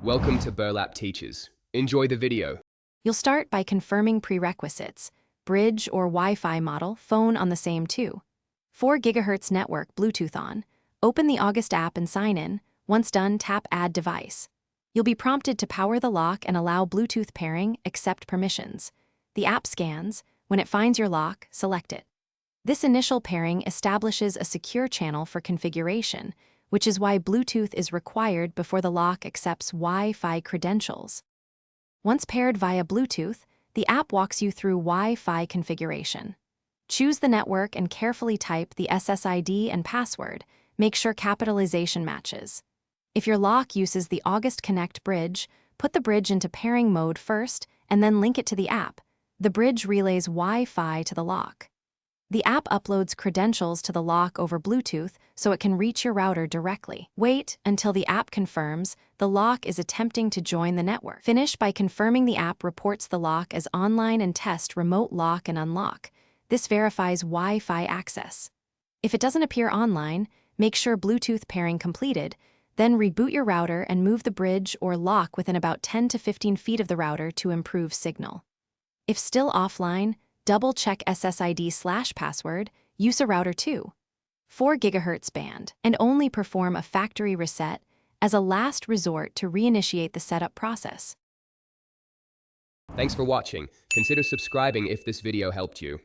Welcome to Burlap Teachers. Enjoy the video. You'll start by confirming prerequisites: bridge or Wi-Fi model, phone on the same 4 GHz network, Bluetooth on. Open the August app and sign in. Once done, tap Add Device. You'll be prompted to power the lock and allow Bluetooth pairing, accept permissions. The app scans. When it finds your lock, select it. This initial pairing establishes a secure channel for configuration, which is why Bluetooth is required before the lock accepts Wi-Fi credentials. Once paired via Bluetooth, the app walks you through Wi-Fi configuration. Choose the network and carefully type the SSID and password. Make sure capitalization matches. If your lock uses the August Connect bridge, put the bridge into pairing mode first and then link it to the app. The bridge relays Wi-Fi to the lock. The app uploads credentials to the lock over Bluetooth so it can reach your router directly. Wait until the app confirms the lock is attempting to join the network. Finish by confirming the app reports the lock as online and test remote lock and unlock. This verifies Wi-Fi access. If it doesn't appear online, make sure Bluetooth pairing completed, then reboot your router and move the bridge or lock within about 10 to 15 feet of the router to improve signal. If still offline, double-check SSID/password, use a router 4 GHz band, and only perform a factory reset as a last resort to reinitiate the setup process. Thanks for watching. Consider subscribing if this video helped you.